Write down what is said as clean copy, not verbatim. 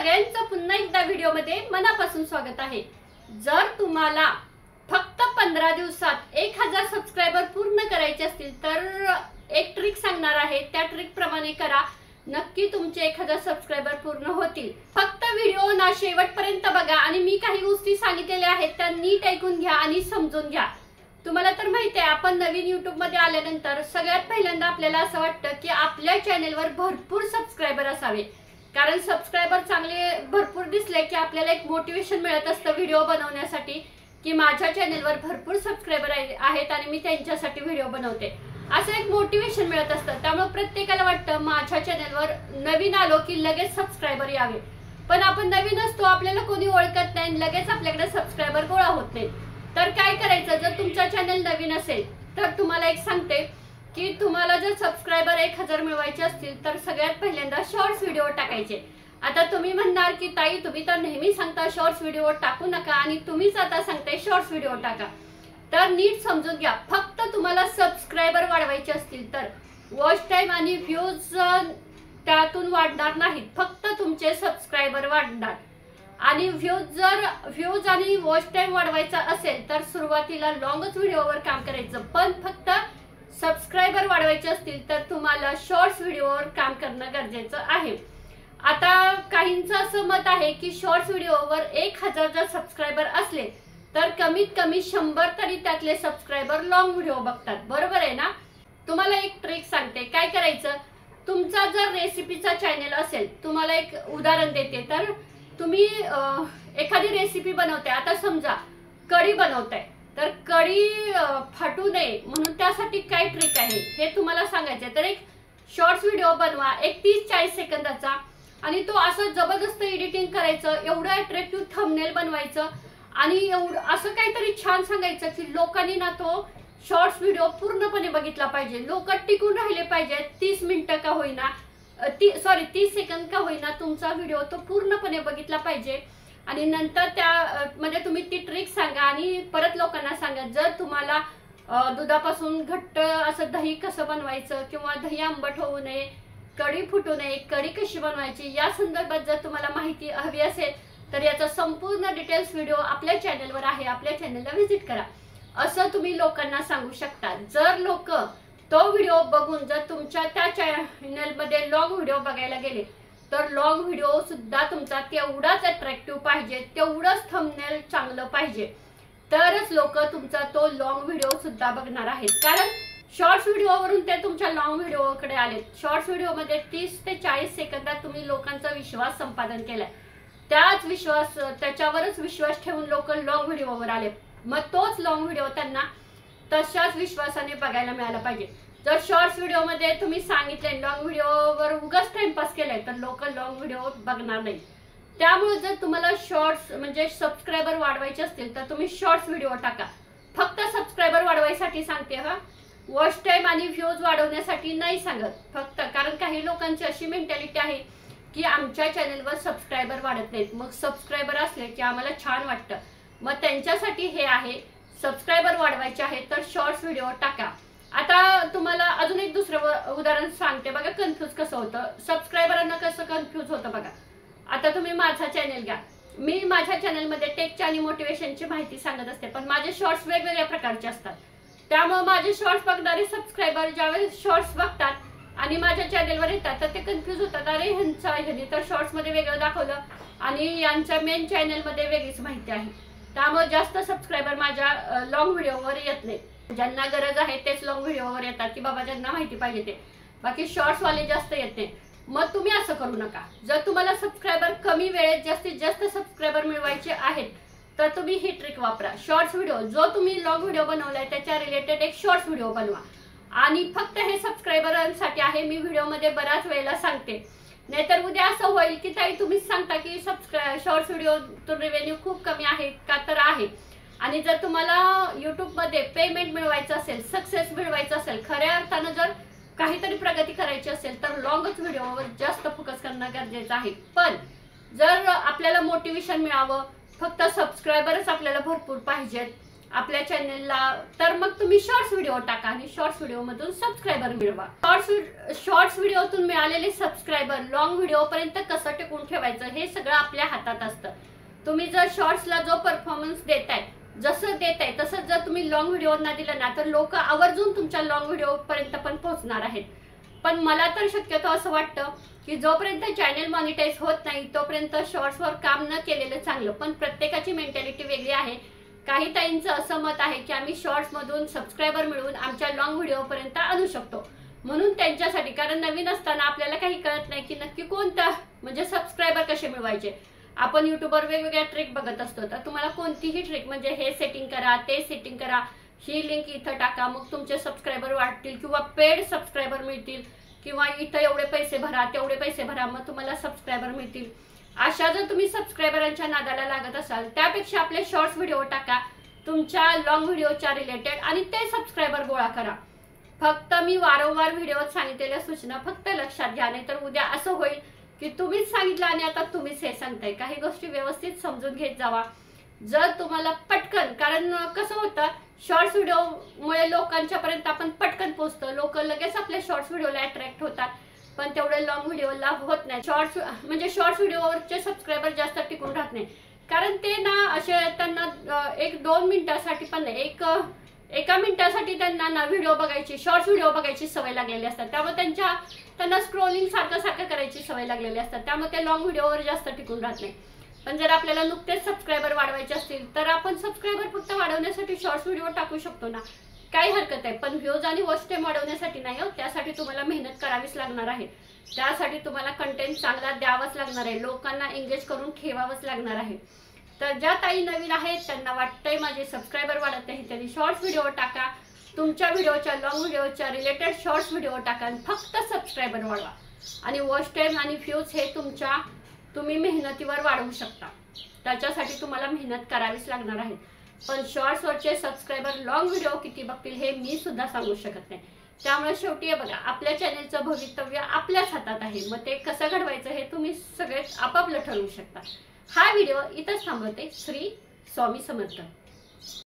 सगळ्यांचं पुन्हा एकदा व्हिडिओमध्ये मनापासून स्वागत आहे। जर तुम्हाला फक्त 15 दिवसात 1000 सबस्क्रायबर पूर्ण करायचे असतील तर एक ट्रिक सांगणार आहे। त्या ट्रिक प्रमाणे करा, नक्की तुमचे 1000 सबस्क्रायबर पूर्ण होतील। फक्त व्हिडिओ ना शेवटपर्यंत बघा आणि मी काही गोष्टी सांगितलेल्या आहेत त्या नीट ऐकून घ्या आणि समजून घ्या। तुम्हाला तर माहिती आहे, आपण नवीन YouTube मध्ये आल्यानंतर सगळ्यात पहिल्यांदा आपल्याला असं वाटतं की आपल्या चॅनलवर भरपूर सबस्क्रायबर असावे, कारण सबस्क्रायबर चांगले भरपूर दिसले की आपल्याला एक मोटिवेशन मिळत असतं व्हिडिओ बनवण्यासाठी की माझ्या चॅनलवर भरपूर सबस्क्रायबर आहेत आणि मी त्यांच्यासाठी व्हिडिओ बनवते, असं एक मोटिवेशन मिळत असतं। त्यामुळे प्रत्येकाला वाटतं माझ्या चॅनलवर नवीन आलो की लगेच सबस्क्रायबर यावे, पण आपण नवीन असतो, आपल्याला कोणी ओळखत नाही, लगेच आपल्याकडे सबस्क्रायबर गोळा होत नाही। तर काय करायचं, जर तुमचा चॅनल नवीन असेल तर तुम्हाला एक सांगते की तुम्हाला जर सबस्क्रायबर 1000 मिळवायचे असतील तर सगळ्यात पहिल्यांदा शॉर्ट्स व्हिडिओ टाकायचे। आता तुम्ही म्हणणार की ताई तुम्ही तर नेहमी सांगता शॉर्ट्स व्हिडिओ टाकू नका आणि तुम्हीच आता सांगताय शॉर्ट्स व्हिडिओ टाका, तर नीट समजून घ्या। फक्त तुम्हाला सबस्क्रायबर वाढवायचे असतील तर वॉच टाइम आणि व्ह्यूज त्यातून वाढणार नाहीत, फक्त तुमचे सबस्क्रायबर वाढणार। आणि व्ह्यूज आणि वॉच टाइम वाढवायचा असेल तर सुरुवातीला लॉंगच व्हिडिओवर काम करायचं, पण फक्त सबस्क्रायबर वाढवायचे असतील तर तुम्हाला शॉर्ट्स व्हिडिओवर काम करणं गरजेचं आहे। आता काहींचं असं मत आहे की शॉर्ट्स व्हिडिओवर 1000 जर सबस्क्रायबर असले तर कमीत कमी 100 तरी त्यातले सबस्क्रायबर लॉंग व्हिडिओ बघतात, बरोबर आहे ना। तुम्हाला एक ट्रिक सांगते, काय करायचं, तुमचा जर रेसिपीचा चॅनल असेल, तुम्हाला एक उदाहरण देते, तर तुम्ही एखादी रेसिपी बनवताय, आता समजा कढी बनवताय, तर कढी फाटू नये म्हणून त्यासाठी काय ट्रिक आहे हे तुम्हाला सांगायचं। तर एक शॉर्ट्स व्हिडिओ बनवा, एक 30-40 सेकंदाचा, आणि तो असं जबरदस्त एडिटिंग करायचं, एवढं अट्रॅक्टिव्ह थंबनेल बनवायचं आणि एवढं असं काहीतरी छान सांगायचं की लोकांनी ना तो शॉर्ट्स व्हिडिओ पूर्णपणे बघितला पाहिजे, लोक टिकून राहिले पाहिजेत, 30 मिनिटं का होईना, 30 सेकंद का होईना तुमचा व्हिडिओ तो पूर्णपणे बघितला पाहिजे। आणि नंतर त्या म्हणजे तुम्ही ती ट्रिक सांगा आणि परत लोकांना सांगा। जर तुम्हाला दुधापासून घट्ट असं दही कसं बनवायचं किंवा दही आंबट होऊ नये, कढी फुटू नये, कढी कशी बनवायची या संदर्भात जर तुम्हाला माहिती हवी असेल तर याचा संपूर्ण डिटेल्स व्हिडिओ आपल्या चॅनलवर आहे, आपल्या चॅनलला व्हिजिट करा, असं तुम्ही लोकांना सांगू शकता। जर लोक तो व्हिडिओ बघून जर तुमच्या त्या चॅनलमध्ये लॉंग व्हिडिओ बघायला गेले तर लॉंग व्हिडिओ सुद्धा तुमचा तेवढाच अट्रॅक्टिव्ह पाहिजे, तेवढंच थंबनेल चांगलं पाहिजे, तरच लोक तुमचा तो लॉंग व्हिडिओ सुद्धा बघणार आहेत। कारण शॉर्ट्स व्हिडिओवरून ते तुमच्या लॉंग व्हिडिओकडे आले। शॉर्ट्स व्हिडिओमध्ये 30 ते 40 सेकंदात तुम्ही लोकांचा विश्वास संपादन केलाय, त्याच्यावरच विश्वास ठेवून लोक लॉंग व्हिडिओवर आले, मग तोच लॉंग व्हिडिओ त्यांना तशाच विश्वासाने बघायला मिळाला पाहिजे। जर शॉर्ट्स व्हिडिओमध्ये तुम्ही सांगितले लॉंग व्हिडिओवर उगाच टाइमपास केलाय तर लोक लॉंग व्हिडिओ बघणार नाही। त्यामुळे जर तुम्हाला शॉर्ट्स म्हणजे सबस्क्रायबर वाढवायचे असतील तर तुम्ही शॉर्ट्स व्हिडिओ टाका। फक्त सबस्क्रायबर वाढवायसाठी सांगते हा, वॉच टाइम आणि व्ह्यूज वाढवण्यासाठी नाही सांगत फक्त, कारण काही लोकांची अशी मेंटॅलिटी आहे की आमच्या चॅनलवर सबस्क्रायबर वाढत नाहीत, मग सबस्क्रायबर असले की आम्हाला छान वाटतं, मग त्यांच्यासाठी हे आहे, सबस्क्रायबर वाढवायचे आहे तर शॉर्ट्स व्हिडिओ टाका। आता तुम्हाला अजून एक दुसरं उदाहरण सांगते बघा, कन्फ्यूज कसं होतं, सबस्क्रायबरांना कसं कन्फ्यूज होतं बघा। आता तुम्ही माझा चॅनल घ्या, मी माझ्या चॅनलमध्ये टेकची आणि मोटिवेशनची माहिती सांगत असते, पण माझे शॉर्ट्स वेगवेगळ्या प्रकारचे असतात, त्यामुळे माझे शॉर्ट्स बघणारे सबस्क्रायबर ज्यावेळेस शॉर्ट्स बघतात आणि माझ्या चॅनलवर येतात तर ते कन्फ्यूज होतात, अरे ह्यांनी तर शॉर्ट्स मध्ये वेगळं दाखवलं आणि यांच्या मेन चॅनलमध्ये वेगळीच माहिती आहे, त्यामुळे जास्त सबस्क्रायबर माझ्या लॉंग व्हिडिओवर येत नाही। ज्यांना गरज आहे तेच लॉंग व्हिडिओवर येतात की बाबा ज्यांना माहिती पाहिजे ते, बाकी शॉर्ट्स वाले जास्त येत नाही। मग तुम्ही असं करू नका, जर तुम्हाला सबस्क्रायबर कमी वेळेत जास्तीत जास्त सबस्क्रायबर मिळवायचे आहेत तर तुम्ही ही ट्रिक वापरा। शॉर्ट्स व्हिडिओ जो तुम्ही लॉंग व्हिडिओ बनवलाय त्याच्या रिलेटेड एक शॉर्ट्स व्हिडिओ बनवा आणि फक्त हे सबस्क्रायबरांसाठी आहे, मी व्हिडिओमध्ये बऱ्याच वेळेला सांगते, नाहीतर उद्या असं होईल की ताई तुम्हीच सांगता की शॉर्ट्स व्हिडिओतून रेव्हेन्यू खूप कमी आहे का, तर आहे। आणि जर तुम्हाला युट्यूबमध्ये पेमेंट मिळवायचं असेल, सक्सेस मिळवायचं असेल, खऱ्या अर्थानं जर काहीतरी प्रगती करायची असेल तर लॉंगच व्हिडिओवर जास्त फोकस करणं गरजेचं आहे। पण जर आपल्याला मोटिवेशन मिळावं, फक्त सबस्क्रायबरच आपल्याला भरपूर पाहिजेत आपल्या चॅनलला, तर मग तुम्ही शॉर्ट्स व्हिडिओ टाका आणि शॉर्ट्स व्हिडिओ मधून सबस्क्रायबर मिळवा. शॉर्ट्स व्हिडिओतून मिळालेले सबस्क्रायबर लॉंग व्हिडिओ पर्यंत कसं टिकून ठेवायचं हे सगळं आपल्या हातात असतं. तुम्ही जर शॉर्ट्सला जो परफॉर्मन्स देताय, जसं देताय तसं जर तुम्ही लॉंग व्हिडिओना दिलं ना, तर लोक आवर्जून तुमच्या लॉंग व्हिडिओ पर्यंत पण पोहोचणार आहेत. पण मला तर शक्यतो असं वाटतं की जोपर्यंत चॅनल मॉनिटाईज होत नाही तोपर्यंत शॉर्ट्सवर काम न केलेलं चांगलं. पण प्रत्येकाची मेंटॅलिटी वेगळी आहे. काही ताईंचं असं मत आहे की आम्ही शॉर्ट्स मधून सबस्क्रायबर मिळवून आमच्या लॉंग व्हिडिओ पर्यंत आणू शकतो, म्हणून त्यांच्यासाठी, कारण नवीन असताना आपल्याला काही कळत नाही की नक्की कोणता म्हणजे सबस्क्रायबर कसे मिळवायचे. आपण युट्यूबवर वेगवेगळ्या ट्रिक बघत असतो, तर तुम्हाला कोणतीही ट्रिक म्हणजे हे सेटिंग करा, ते सेटिंग करा, ही लिंक इथं टाका, मग तुमचे सबस्क्रायबर वाढतील किंवा पेड सबस्क्रायबर मिळतील, किंवा इथं एवढे पैसे भरा, तेवढे पैसे भरा, मग तुम्हाला सबस्क्रायबर मिळतील. अशा जर तुम्ही सबस्क्रायबरांच्या नादाला लागत असाल त्यापेक्षा आपले शॉर्ट्स व्हिडिओ टाका तुमच्या लॉंग व्हिडिओच्या रिलेटेड आणि ते सबस्क्रायबर गोळा करा. फक्त मी वारंवार व्हिडिओत सांगितलेल्या सूचना फक्त लक्षात घ्या, नाही तर उद्या असं होईल की तुम्हीच सांगितलं आणि आता तुम्हीच हे सांगताय. काही गोष्टी व्यवस्थित समजून घेत जावा. जर तुम्हाला पटकन, कारण कसं होतं शॉर्ट्स व्हिडिओमुळे लोकांच्या पर्यंत आपण पटकन पोहोचतो, लोक लगेच आपल्या शॉर्ट्स व्हिडिओला अट्रॅक्ट होतात, पण तेवढे लॉंग व्हिडिओला होत नाही. शॉर्ट्स व्हिडिओवरचे सबस्क्रायबर जास्त टिकून राहत नाही, कारण ते ना असे त्यांना 1-2 मिनिटासाठी पण नाही, एका मिनिटासाठी त्यांना ना व्हिडिओ बघायची, शॉर्ट्स व्हिडिओ बघायची सवय लागलेली असतात. त्यामुळे त्यांना स्क्रोलिंग सारखं करायची सवय लागलेली असतात, त्यामुळे ते लॉंग व्हिडिओवर जास्त टिकून राहत नाही. पण जर आपल्याला नुकतेच सबस्क्रायबर वाढवायचे असतील तर आपण सबस्क्रायबर फक्त वाढवण्यासाठी शॉर्ट्स व्हिडिओ टाकू शकतो ना, काही हरकत आहे. पण व्ह्यूज आणि वॉच टाइम वाढवण्यासाठी नाही हो, त्यासाठी तुम्हाला मेहनत करावीच लागणार आहे. त्यासाठी तुम्हाला कंटेंट चांगला द्यावाच लागणार आहे, लोकांना एंगेज करून ठेवावंच लागणार आहे. तर ज्या ताई नवीन आहेत त्यांना वाटतंय माझे सबस्क्रायबर वाढत नाही, त्यांनी शॉर्ट्स व्हिडिओ टाका, तुमच्या व्हिडिओच्या लॉंग व्हिडिओच्या रिलेटेड शॉर्ट्स व्हिडिओ टाका आणि फक्त सबस्क्रायबर वाढवा. आणि वॉच टाइम आणि व्ह्यूज हे तुम्ही मेहनतीवर वाढवू शकता, त्याच्यासाठी तुम्हाला मेहनत करावीच लागणार आहे. पण शॉर्ट्सवरचे सबस्क्रायबर लॉंग व्हिडिओ किती बघतील हे मी सुद्धा सांगू शकत नाही. त्यामुळे शेवटी बघा, आपल्या चॅनलचं भवितव्य आपल्याच हातात आहे. मग ते कसं घडवायचं हे तुम्ही सगळे आपापलं ठरवू शकता. हा व्हिडिओ इथंच थांबवते. श्री स्वामी समर्थ.